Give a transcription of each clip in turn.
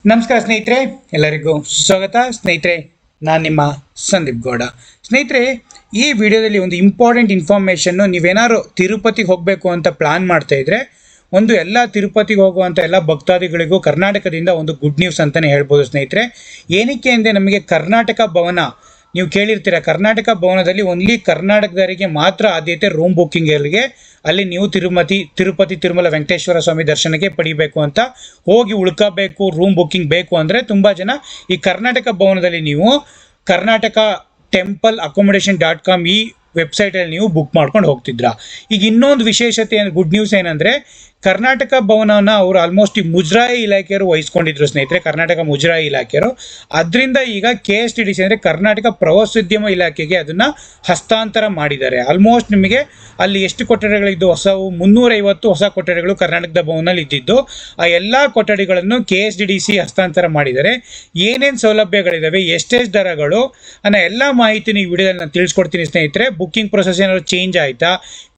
ನಮಸ್ಕಾರ ಸ್ನೇಹಿತರೆ, ಎಲ್ಲರಿಗೂ ಸ್ವಾಗತ. ಸ್ನೇಹಿತರೆ, ನಾನು ನಿಮ್ಮ ಸಂದೀಪ್ ಗೌಡ. ಸ್ನೇಹಿತರೆ, ಈ ವಿಡಿಯೋದಲ್ಲಿ ಒಂದು ಇಂಪಾರ್ಟೆಂಟ್ ಇನ್ಫಾರ್ಮೇಷನ್ನು, ನೀವೇನಾದ್ರು ತಿರುಪತಿಗೆ ಹೋಗಬೇಕು ಅಂತ ಪ್ಲಾನ್ ಮಾಡ್ತಾ ಇದ್ರೆ, ಎಲ್ಲ ತಿರುಪತಿಗೆ ಹೋಗುವಂಥ ಎಲ್ಲ ಭಕ್ತಾದಿಗಳಿಗೂ ಕರ್ನಾಟಕದಿಂದ ಒಂದು ಗುಡ್ ನ್ಯೂಸ್ ಅಂತಲೇ ಹೇಳ್ಬೋದು ಸ್ನೇಹಿತರೆ. ಏನಕ್ಕೆ ಅಂದರೆ, ನಮಗೆ ಕರ್ನಾಟಕ ಭವನ, ನೀವು ಕೇಳಿರ್ತೀರ, ಕರ್ನಾಟಕ ಭವನದಲ್ಲಿ ಓನ್ಲಿ ಕರ್ನಾಟಕದವರಿಗೆ ಮಾತ್ರ ಆದ್ಯತೆ ರೂಮ್ ಬುಕ್ಕಿಂಗ್ಗೆ. ಅಲ್ಲಿ ನೀವು ತಿರುಪತಿ ತಿರುಮಲ ವೆಂಕಟೇಶ್ವರ ಸ್ವಾಮಿ ದರ್ಶನಕ್ಕೆ ಪಡಿಬೇಕು ಅಂತ ಹೋಗಿ ಉಳ್ಕೋಬೇಕು, ರೂಮ್ ಬುಕ್ಕಿಂಗ್ ಬೇಕು ಅಂದರೆ ತುಂಬ ಜನ ಈ ಕರ್ನಾಟಕ ಭವನದಲ್ಲಿ ನೀವು ಕರ್ನಾಟಕ ಟೆಂಪಲ್ ಅಕೊಮಡೇಷನ್.com ಈ ವೆಬ್ಸೈಟಲ್ಲಿ ನೀವು ಬುಕ್ ಮಾಡ್ಕೊಂಡು ಹೋಗ್ತಿದ್ರ. ಈಗ ಇನ್ನೊಂದು ವಿಶೇಷತೆ, ಗುಡ್ ನ್ಯೂಸ್ ಏನಂದರೆ, ಕರ್ನಾಟಕ ಭವನವನ್ನು ಅವರು ಆಲ್ಮೋಸ್ಟ್ ಈ ಮುಜರಾಯಿ ಇಲಾಖೆಯವರು ವಹಿಸ್ಕೊಂಡಿದ್ರು ಸ್ನೇಹಿತರೆ, ಕರ್ನಾಟಕ ಮುಜರಾಯಿ ಇಲಾಖೆಯವರು. ಅದರಿಂದ ಈಗ KSTDC ಅಂದರೆ ಕರ್ನಾಟಕ ಪ್ರವಾಸೋದ್ಯಮ ಇಲಾಖೆಗೆ ಅದನ್ನು ಹಸ್ತಾಂತರ ಮಾಡಿದ್ದಾರೆ. ಆಲ್ಮೋಸ್ಟ್ ನಿಮಗೆ ಅಲ್ಲಿ ಎಷ್ಟು ಕೊಠಡಿಗಳಿದ್ದು, ಹೊಸವು 350 ಹೊಸ ಕೊಠಡಿಗಳು ಕರ್ನಾಟಕದ ಭವನಲ್ಲಿ ಇದ್ದಿದ್ದು. ಆ ಎಲ್ಲ ಕೊಠಡಿಗಳನ್ನು KSTDC ಹಸ್ತಾಂತರ ಮಾಡಿದ್ದಾರೆ. ಏನೇನು ಸೌಲಭ್ಯಗಳಿದ್ದಾವೆ, ಎಷ್ಟೆಷ್ಟು ದರಗಳು ಅನ್ನೋ ಎಲ್ಲ ಮಾಹಿತಿ ಈ ವಿಡಿಯೋದಲ್ಲಿ ನಾನು ತಿಳಿಸ್ಕೊಡ್ತೀನಿ ಸ್ನೇಹಿತರೆ. ಬುಕ್ಕಿಂಗ್ ಪ್ರೊಸೆಸ್ ಏನಾದ್ರು ಚೇಂಜ್ ಆಯಿತಾ,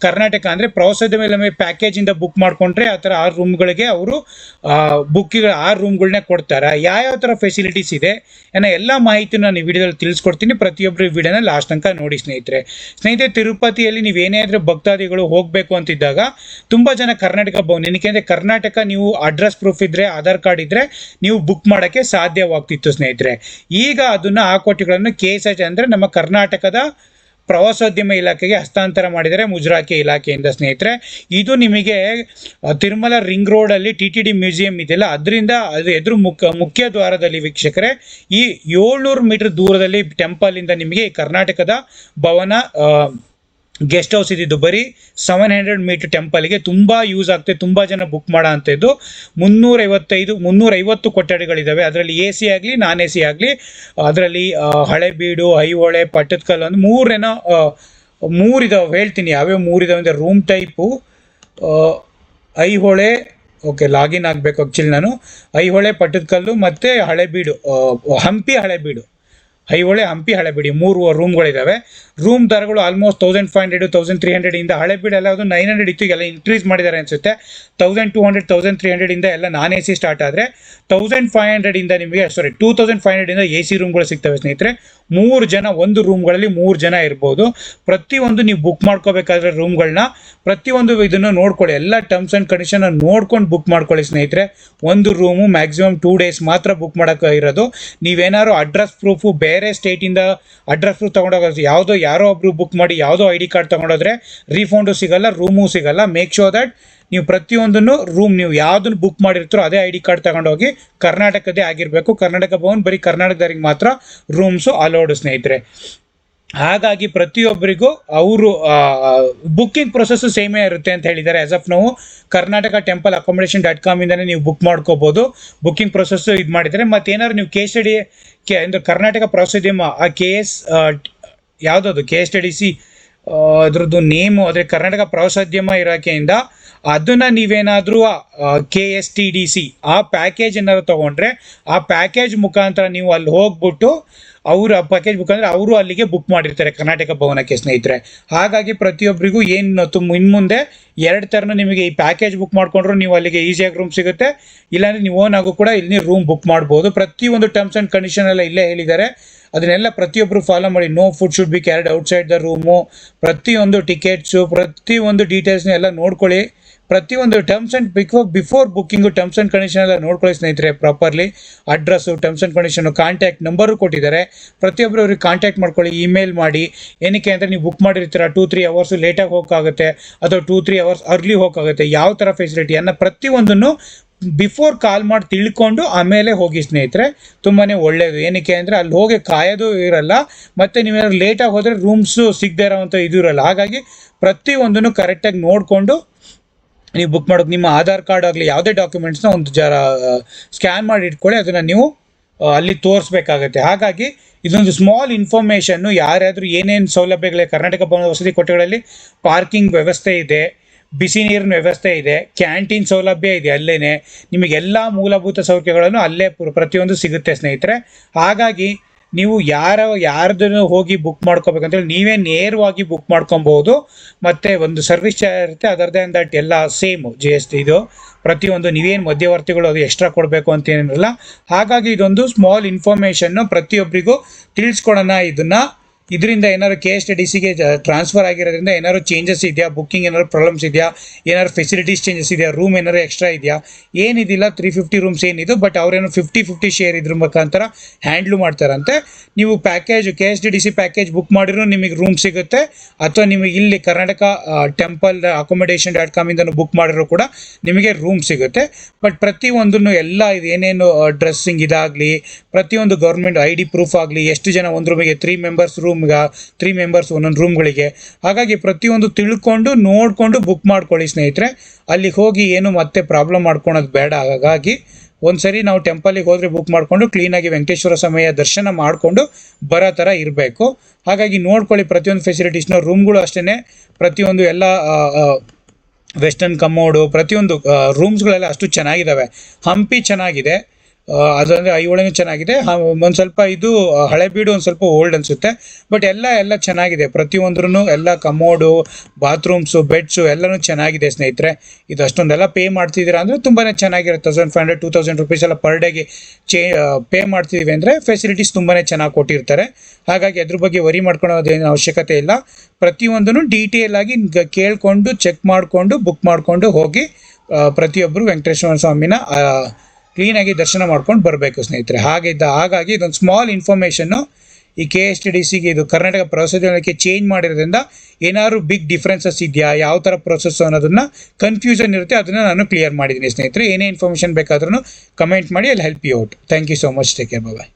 ಕರ್ನಾಟಕ ಅಂದರೆ ಪ್ರವಾಸೋದ್ಯಮ ಪ್ಯಾಕೇಜಿಂದ ಬುಕ್ ಮಾಡ್ಕೊಂಡ್ರೆ ಆ ಥರ 6 ರೂಮ್ಗಳಿಗೆ ಅವರು ಬುಕ್ಕಿಂಗ್ 6 ರೂಮ್ಗಳನ್ನೇ ಕೊಡ್ತಾರೆ. ಯಾವ ಥರ ಫೆಸಿಲಿಟೀಸ್ ಇದೆ ಅನ್ನೋ ಎಲ್ಲ ಮಾಹಿತಿ ನಾನು ಈ ವಿಡಿಯೋದಲ್ಲಿ ತಿಳಿಸ್ಕೊಡ್ತೀನಿ. ಪ್ರತಿಯೊಬ್ಬರು ಈ ವಿಡಿಯೋನ ಲಾಸ್ಟ್ ತನಕ ನೋಡಿ ಸ್ನೇಹಿತರೆ. ತಿರುಪತಿಯಲ್ಲಿ ನೀವು ಏನೇ ಆದರೂ ಭಕ್ತಾದಿಗಳು ಹೋಗಬೇಕು ಅಂತಿದ್ದಾಗ ತುಂಬ ಜನ ಕರ್ನಾಟಕ ಭವನ, ಏನಕ್ಕೆ ಅಂದರೆ ಕರ್ನಾಟಕ ನೀವು ಅಡ್ರೆಸ್ ಪ್ರೂಫ್ ಇದ್ದರೆ, ಆಧಾರ್ ಕಾರ್ಡ್ ಇದ್ದರೆ ನೀವು ಬುಕ್ ಮಾಡೋಕ್ಕೆ ಸಾಧ್ಯವಾಗ್ತಿತ್ತು ಸ್ನೇಹಿತರೆ. ಈಗ ಅದನ್ನು ಆ ಕೊಠಡಿಗಳನ್ನು KSH ಅಂದರೆ ನಮ್ಮ ಕರ್ನಾಟಕದ ಪ್ರವಾಸೋದ್ಯಮ ಇಲಾಖೆಗೆ ಹಸ್ತಾಂತರ ಮಾಡಿದರೆ, ಮುಜರಾಯಿ ಇಲಾಖೆಯಿಂದ ಸ್ನೇಹಿತರೆ. ಇದು ನಿಮಗೆ ತಿರುಮಲ ರಿಂಗ್ ರೋಡಲ್ಲಿ TTD ಮ್ಯೂಸಿಯಂ ಇದೆಯಲ್ಲ, ಅದರಿಂದ ಅದು ಎದುರು ಮುಖ್ಯ ದ್ವಾರದಲ್ಲಿ ವೀಕ್ಷಕರೇ, ಈ 700 ಮೀಟರ್ ದೂರದಲ್ಲಿ ಟೆಂಪಲಿಂದ ನಿಮಗೆ ಈ ಕರ್ನಾಟಕದ ಭವನ ಗೆಸ್ಟ್ ಹೌಸ್ ಇದ್ದಿದ್ದು. ಬರೀ 700 ಮೀಟರ್ ಟೆಂಪಲ್ಗೆ ತುಂಬ ಯೂಸ್ ಆಗ್ತದೆ, ತುಂಬ ಜನ ಬುಕ್ ಮಾಡೋ ಅಂಥದ್ದು. 350 ಕೊಠಡಿಗಳಿದ್ದಾವೆ. ಅದರಲ್ಲಿ AC ಆಗಲಿ ನಾನ್ AC ಆಗಲಿ, ಅದರಲ್ಲಿ ಹಳೆಬೀಡು, ಐಹೊಳೆ, ಪಟ್ಟದಕಲ್ಲು ಒಂದು 3 ಇದಾವೆ. ಹೇಳ್ತೀನಿ ಯಾವ್ಯಾವ 3 ಇದಾವೆ ಅಂದರೆ, room type Aihole, okay login ಆಗಬೇಕು ಆ್ಯಕ್ಚುಲಿ ನಾನು, ಐಹೊಳೆ, ಪಟ್ಟದಕಲ್ಲು ಮತ್ತು ಹಳೆಬೀಡು, ಹಂಪಿ ಹಳೆಬೀಡು, ಐಹೊಳೆ, ಹಂಪಿ, ಹಳೆಬೀಡು 3 ರೂಮ್ಗಳಿದ್ದಾವೆ. ರೂಮ್ ದರಗಳು ಆಲ್ಮೋಸ್ಟ್ 1500 1300 ಇಂದ, ಹಳೆಬೀಡು ಎಲ್ಲ ಅದು 900 ಇತ್ತು, ಎಲ್ಲ ಇನ್ಕ್ರೀಸ್ ಮಾಡಿದ್ದಾರೆ ಅನಿಸುತ್ತೆ. 1200 1300 ಇಂದ ಎಲ್ಲ ನಾನ್ AC ಸ್ಟಾರ್ಟ್ ಆದರೆ 1500 ಇಂದ ನಿಮಗೆ 2500 ಇಂದ AC ರೂಮ್ಗಳು ಸಿಗ್ತವೆ ಸ್ನೇಹಿತರೆ. 3 ಜನ ಒಂದು ರೂಮ್ಗಳಲ್ಲಿ 3 ಜನ ಇರ್ಬೋದು. ಪ್ರತಿಯೊಂದು ನೀವು ಬುಕ್ ಮಾಡ್ಕೋಬೇಕಾದ್ರೆ ರೂಮ್ಗಳನ್ನ ಪ್ರತಿಯೊಂದು ಇದನ್ನು ನೋಡ್ಕೊಳ್ಳಿ, ಎಲ್ಲ ಟರ್ಮ್ಸ್ ಆ್ಯಂಡ್ ಕಂಡೀಷನ್ ನೋಡ್ಕೊಂಡು ಬುಕ್ ಮಾಡ್ಕೊಳ್ಳಿ ಸ್ನೇಹಿತರೆ. ಒಂದು ರೂಮು ಮ್ಯಾಕ್ಸಿಮಮ್ 2 ಡೇಸ್ ಮಾತ್ರ ಬುಕ್ ಮಾಡೋಕೆ ಇರೋದು. ನೀವೇನಾದ್ರು ಅಡ್ರೆಸ್ ಪ್ರೂಫು ಬೇರೆ ಸ್ಟೇಟಿಂದ ಅಡ್ರೆಸ್ ಪ್ರೂಫ್ ತೊಗೊಂಡೋಗೋದು, ಯಾರೋ ಒಬ್ರು ಬುಕ್ ಮಾಡಿ ಯಾವುದೋ ID ಕಾರ್ಡ್ ತೊಗೊಂಡೋದ್ರೆ ರೀಫಂಡು ಸಿಗಲ್ಲ, ರೂಮು ಸಿಗಲ್ಲ. ಮೇಕ್ ಶೋರ್ ದಟ್ ನೀವು ಪ್ರತಿಯೊಂದನ್ನು ರೂಮ್ ನೀವು ಯಾವುದನ್ನು ಬುಕ್ ಮಾಡಿರ್ತೀರೋ ಅದೇ ID ಕಾರ್ಡ್ ತಗೊಂಡೋಗಿ, ಕರ್ನಾಟಕದೇ ಆಗಿರಬೇಕು. ಕರ್ನಾಟಕ ಭವನ್ ಬರೀ ಕರ್ನಾಟಕದವರಿಗೆ ಮಾತ್ರ ರೂಮ್ಸು ಅಲೋಡು ಸ್ನೇಹಿತರೆ. ಹಾಗಾಗಿ ಪ್ರತಿಯೊಬ್ಬರಿಗೂ ಅವರು ಬುಕ್ಕಿಂಗ್ ಪ್ರೊಸೆಸ್ಸು ಸೇಮೇ ಇರುತ್ತೆ ಅಂತ ಹೇಳಿದ್ದಾರೆ. ಆಸ್ ಆಫ್ ನಾವು ಕರ್ನಾಟಕ ಟೆಂಪಲ್ ಅಕೊಮಡೇಷನ್.com ಇಂದನೇ ನೀವು ಬುಕ್ ಮಾಡ್ಕೋಬೋದು. ಬುಕ್ಕಿಂಗ್ ಪ್ರೊಸೆಸ್ಸು ಇದು ಮಾಡಿದರೆ, ಮತ್ತೇನಾದ್ರು ನೀವು ಅಂದರೆ ಕರ್ನಾಟಕ ಪ್ರವಾಸೋದ್ಯಮ ಯಾವುದದು KSTDC ಅದ್ರದ್ದು ನೇಮು, ಆದರೆ ಕರ್ನಾಟಕ ಪ್ರವಾಸೋದ್ಯಮ ಇಲಾಖೆಯಿಂದ ಅದನ್ನು ನೀವೇನಾದರೂ KSTDC ಆ ಪ್ಯಾಕೇಜ್ ಏನಾದ್ರು ತೊಗೊಂಡ್ರೆ, ಆ ಪ್ಯಾಕೇಜ್ ಮುಖಾಂತರ ನೀವು ಅಲ್ಲಿ ಹೋಗ್ಬಿಟ್ಟು ಅವರು ಆ ಪ್ಯಾಕೇಜ್ ಮುಖಾಂತರ ಅವರು ಅಲ್ಲಿಗೆ ಬುಕ್ ಮಾಡಿರ್ತಾರೆ ಕರ್ನಾಟಕ ಭವನಕ್ಕೆ ಸ್ನೇಹಿತರೆ. ಹಾಗಾಗಿ ಪ್ರತಿಯೊಬ್ಬರಿಗೂ ಏನು ಇನ್ಮುಂದೆ 2 ಥರನೂ ನಿಮಗೆ ಈ ಪ್ಯಾಕೇಜ್ ಬುಕ್ ಮಾಡಿಕೊಂಡ್ರು ನೀವು ಅಲ್ಲಿಗೆ ಈಸಿಯಾಗಿ ರೂಮ್ ಸಿಗುತ್ತೆ, ಇಲ್ಲಾಂದರೆ ನೀವು ಓನ್ ಆಗು ಕೂಡ ಇಲ್ಲಿ ರೂಮ್ ಬುಕ್ ಮಾಡ್ಬೋದು. ಪ್ರತಿಯೊಂದು ಟರ್ಮ್ಸ್ ಆ್ಯಂಡ್ ಕಂಡೀಷನ್ ಎಲ್ಲ ಇಲ್ಲೇ ಹೇಳಿದ್ದಾರೆ, ಅದನ್ನೆಲ್ಲ ಪ್ರತಿಯೊಬ್ಬರು ಫಾಲೋ ಮಾಡಿ. No food should be carried outside the room, ಪ್ರತಿಯೊಂದು ಟಿಕೆಟ್ಸು, ಪ್ರತಿಯೊಂದು ಡೀಟೇಲ್ಸ್ನ ಎಲ್ಲ ನೋಡ್ಕೊಳ್ಳಿ. ಪ್ರತಿಯೊಂದು terms and before booking terms and condition ಎಲ್ಲ ನೋಡ್ಕೊಳ್ಳಿ ಸ್ನೇಹಿತರೆ properly. Address, terms and condition, contact number ಕೊಟ್ಟಿದ್ದಾರೆ. ಪ್ರತಿಯೊಬ್ಬರು ಅವ್ರಿಗೆ ಕಾಂಟ್ಯಾಕ್ಟ್ ಮಾಡ್ಕೊಳ್ಳಿ, ಇಮೇಲ್ ಮಾಡಿ. ಏನಕ್ಕೆ ಅಂದರೆ ನೀವು ಬುಕ್ ಮಾಡಿರ್ತೀರ 2-3 ಅವರ್ಸು ಲೇಟಾಗಿ ಹೋಗೋಕ್ಕಾಗುತ್ತೆ, ಅಥವಾ 2-3 ಅವರ್ಸ್ ಅರ್ಲಿ ಹೋಗೋಕ್ಕಾಗುತ್ತೆ. ಯಾವ ಥರ ಫೆಸಿಲಿಟಿ ಅನ್ನೋ ಪ್ರತಿಯೊಂದನ್ನು ಬಿಫೋರ್ ಕಾಲ್ ಮಾಡಿ ತಿಳ್ಕೊಂಡು ಆಮೇಲೆ ಹೋಗಿ ಸ್ನೇಹಿತರೆ, ತುಂಬಾ ಒಳ್ಳೆಯದು. ಏನಕ್ಕೆ ಅಂದರೆ ಅಲ್ಲಿ ಹೋಗಿ ಕಾಯೋದು ಇರಲ್ಲ, ಮತ್ತು ನೀವೇನಾದ್ರು ಲೇಟಾಗಿ ಹೋದರೆ ರೂಮ್ಸು ಸಿಗದೇ ಇರೋವಂಥ ಇದು ಇರಲ್ಲ. ಹಾಗಾಗಿ ಪ್ರತಿಯೊಂದನ್ನು ಕರೆಕ್ಟಾಗಿ ನೋಡಿಕೊಂಡು ನೀವು ಬುಕ್ ಮಾಡೋಕೆ, ನಿಮ್ಮ ಆಧಾರ್ ಕಾರ್ಡ್ ಆಗಲಿ ಯಾವುದೇ ಡಾಕ್ಯುಮೆಂಟ್ಸ್ನ ಒಂದು ಸ್ಕ್ಯಾನ್ ಮಾಡಿ ಇಟ್ಕೊಳ್ಳಿ, ಅದನ್ನು ನೀವು ಅಲ್ಲಿ ತೋರಿಸ್ಬೇಕಾಗತ್ತೆ. ಹಾಗಾಗಿ ಇದೊಂದು ಸ್ಮಾಲ್ ಇನ್ಫಾರ್ಮೇಷನ್ನು. ಯಾರಾದರೂ ಏನೇನು ಸೌಲಭ್ಯಗಳಿದೆ, ಕರ್ನಾಟಕ ಭವನ ವಸತಿ ಕೊಠಡಿಗಳಲ್ಲಿ ಪಾರ್ಕಿಂಗ್ ವ್ಯವಸ್ಥೆ ಇದೆ, ಬಿಸಿ ನೀರಿನ ವ್ಯವಸ್ಥೆ ಇದೆ, ಕ್ಯಾಂಟೀನ್ ಸೌಲಭ್ಯ ಇದೆ, ಅಲ್ಲೇ ನಿಮಗೆಲ್ಲ ಮೂಲಭೂತ ಸೌಕರ್ಯಗಳನ್ನು ಅಲ್ಲೇ ಪ್ರತಿಯೊಂದು ಸಿಗುತ್ತೆ ಸ್ನೇಹಿತರೆ. ಹಾಗಾಗಿ ನೀವು ಯಾರ್ದನ್ನು ಹೋಗಿ ಬುಕ್ ಮಾಡ್ಕೋಬೇಕಂತೇಳಿ ನೀವೇ ನೇರವಾಗಿ ಬುಕ್ ಮಾಡ್ಕೊಬಹುದು. ಮತ್ತು ಒಂದು ಸರ್ವಿಸ್ ಚಾರ್ಜ್ ಇರುತ್ತೆ, ಅದರ್ ದೆನ್ ದಟ್ ಎಲ್ಲ ಸೇಮ್ GST ಇದು ಪ್ರತಿಯೊಂದು. ನೀವೇನು ಮಧ್ಯವರ್ತಿಗಳು ಅದು ಎಕ್ಸ್ಟ್ರಾ ಕೊಡಬೇಕು ಅಂತ ಏನಿರಲ್ಲ. ಹಾಗಾಗಿ ಇದೊಂದು ಸ್ಮಾಲ್ ಇನ್ಫಾರ್ಮೇಷನ್ನು ಪ್ರತಿಯೊಬ್ಬರಿಗೂ ತಿಳಿಸ್ಕೊಡೋಣ. ಇದರಿಂದ ಏನಾದ್ರು KSTDCಗೆ ಟ್ರಾನ್ಸ್ಫರ್ ಆಗಿರೋದ್ರಿಂದ ಏನಾದ್ರು ಚೇಂಜಸ್ ಇದೆಯಾ, ಬುಕ್ಕಿಂಗ್ ಏನಾದ್ರು ಪ್ರಾಬ್ಲಮ್ಸ್ ಇದೆಯಾ, ಏನಾದ್ರು ಫೆಸಿಲಿಟೀಸ್ ಚೇಂಜಸ್ ಇದೆಯಾ, ರೂಮ್ ಏನಾದ್ರು ಎಕ್ಸ್ಟ್ರಾ ಇದೆಯಾ, ಏನಿದಿಲ್ಲ 350 ರೂಮ್ಸ್ ಏನಿದು, ಬಟ್ ಅವ್ರೇನೋ 50-50 ಶೇರ್ ಇದ್ರ ಮುಖಾಂತರ ಹ್ಯಾಂಡ್ಲು ಮಾಡ್ತಾರಂತೆ. ನೀವು ಪ್ಯಾಕೇಜ್ KSTDC ಪ್ಯಾಕೇಜ್ ಬುಕ್ ಮಾಡಿದ್ರು ನಿಮಗೆ ರೂಮ್ ಸಿಗುತ್ತೆ, ಅಥವಾ ನಿಮಗೆ ಇಲ್ಲಿ ಕರ್ನಾಟಕ ಟೆಂಪಲ್ accommodation.com ಇಂದನೂ ಬುಕ್ ಮಾಡಿದ್ರು ಕೂಡ ನಿಮಗೆ ರೂಮ್ ಸಿಗುತ್ತೆ. ಬಟ್ ಪ್ರತಿಯೊಂದನ್ನು ಎಲ್ಲ ಇದು ಏನೇನು ಡ್ರೆಸ್ಸಿಂಗ್ ಇದಾಗಲಿ, ಪ್ರತಿಯೊಂದು ಗೌರ್ಮೆಂಟ್ ID ಪ್ರೂಫ್ ಆಗಲಿ, ಎಷ್ಟು ಜನ ಒಂದು ರೂಮಿಗೆ 3 ಮೆಂಬರ್ಸ್ ರೂಮ್ಗೆ 3 ಮೆಂಬರ್ಸ್ ಒಂದೊಂದು ರೂಮ್ಗಳಿಗೆ, ಹಾಗಾಗಿ ಪ್ರತಿಯೊಂದು ತಿಳ್ಕೊಂಡು ನೋಡಿಕೊಂಡು ಬುಕ್ ಮಾಡ್ಕೊಳ್ಳಿ ಸ್ನೇಹಿತರೆ. ಅಲ್ಲಿಗೆ ಹೋಗಿ ಏನು ಮತ್ತೆ ಪ್ರಾಬ್ಲಮ್ ಮಾಡ್ಕೊಳೋದು ಬೇಡ. ಹಾಗಾಗಿ ಒಂದ್ಸರಿ ನಾವು ಟೆಂಪಲಿಗೆ ಹೋದರೆ ಬುಕ್ ಮಾಡಿಕೊಂಡು ಕ್ಲೀನಾಗಿ ವೆಂಕಟೇಶ್ವರ ಸ್ವಾಮಿಯ ದರ್ಶನ ಮಾಡಿಕೊಂಡು ಬರೋ ಥರ ಇರಬೇಕು. ಹಾಗಾಗಿ ನೋಡ್ಕೊಳ್ಳಿ ಪ್ರತಿಯೊಂದು ಫೆಸಿಲಿಟೀಸ್ನ. ರೂಮ್ಗಳು ಅಷ್ಟೇ ಪ್ರತಿಯೊಂದು ಎಲ್ಲ ವೆಸ್ಟರ್ನ್ ಕಮೋಡು, ಪ್ರತಿಯೊಂದು ರೂಮ್ಸ್ಗಳೆಲ್ಲ ಅಷ್ಟು ಚೆನ್ನಾಗಿದ್ದಾವೆ. ಹಂಪಿ ಚೆನ್ನಾಗಿದೆ, ಅದಂದರೆ ಐಹೊಳೆನೂ ಚೆನ್ನಾಗಿದೆ. ಒಂದು ಸ್ವಲ್ಪ ಇದು ಹಳೆಬೀಡು ಒಂದು ಸ್ವಲ್ಪ ಓಲ್ಡ್ ಅನಿಸುತ್ತೆ, ಬಟ್ ಎಲ್ಲ ಚೆನ್ನಾಗಿದೆ. ಪ್ರತಿಯೊಂದ್ರೂ ಎಲ್ಲ ಕಮೋಡು, ಬಾತ್ರೂಮ್ಸು, ಬೆಡ್ಸು ಎಲ್ಲನೂ ಚೆನ್ನಾಗಿದೆ ಸ್ನೇಹಿತರೆ. ಇದು ಅಷ್ಟೊಂದೆಲ್ಲ ಪೇ ಮಾಡ್ತಿದ್ದೀರಾ ಅಂದರೆ ತುಂಬಾ ಚೆನ್ನಾಗಿರುತ್ತೆ. 1500-2000 ರೂಪೀಸ್ ಎಲ್ಲ ಪರ್ ಡೇಗೆ ಪೇ ಮಾಡ್ತಿದ್ದೀವಿ ಅಂದರೆ ಫೆಸಿಲಿಟೀಸ್ ತುಂಬಾ ಚೆನ್ನಾಗಿ ಕೊಟ್ಟಿರ್ತಾರೆ. ಹಾಗಾಗಿ ಅದ್ರ ಬಗ್ಗೆ ವರಿ ಮಾಡ್ಕೊಳ್ಳೋದೇನು ಅವಶ್ಯಕತೆ ಇಲ್ಲ. ಪ್ರತಿಯೊಂದನ್ನು ಡೀಟೇಲ್ ಆಗಿ ಕೇಳಿಕೊಂಡು ಚೆಕ್ ಮಾಡಿಕೊಂಡು ಬುಕ್ ಮಾಡಿಕೊಂಡು ಹೋಗಿ ಪ್ರತಿಯೊಬ್ಬರು ವೆಂಕಟೇಶ್ವರ ಸ್ವಾಮಿನ ಕ್ಲೀನಾಗಿ ದರ್ಶನ ಮಾಡ್ಕೊಂಡು ಬರಬೇಕು ಸ್ನೇಹಿತರೆ. ಹಾಗಾಗಿ ಇದೊಂದು ಸ್ಮಾಲ್ ಇನ್ಫಾರ್ಮೇಷನ್ನು. ಈ KSTDCಗೆ ಇದು ಕರ್ನಾಟಕ ಪ್ರವಾಸೋದ್ಯಮಕ್ಕೆ ಚೇಂಜ್ ಮಾಡಿರೋದ್ರಿಂದ ಏನಾದ್ರು ಬಿಗ್ ಡಿಫ್ರೆನ್ಸಸ್ ಇದೆಯಾ, ಯಾವ ಥರ ಪ್ರೊಸೆಸ್ ಅನ್ನೋದನ್ನು ಕನ್ಫ್ಯೂಷನ್ ಇರುತ್ತೆ, ಅದನ್ನು ನಾನು ಕ್ಲಿಯರ್ ಮಾಡಿದ್ದೀನಿ ಸ್ನೇಹಿತರೆ. ಏನೇ ಇನ್ಫಾರ್ಮೇಷನ್ ಬೇಕಾದ್ರೂ ಕಮೆಂಟ್ ಮಾಡಿ, ಅಲ್ಲಿ help you out. Thank you so much. Take care. Bye.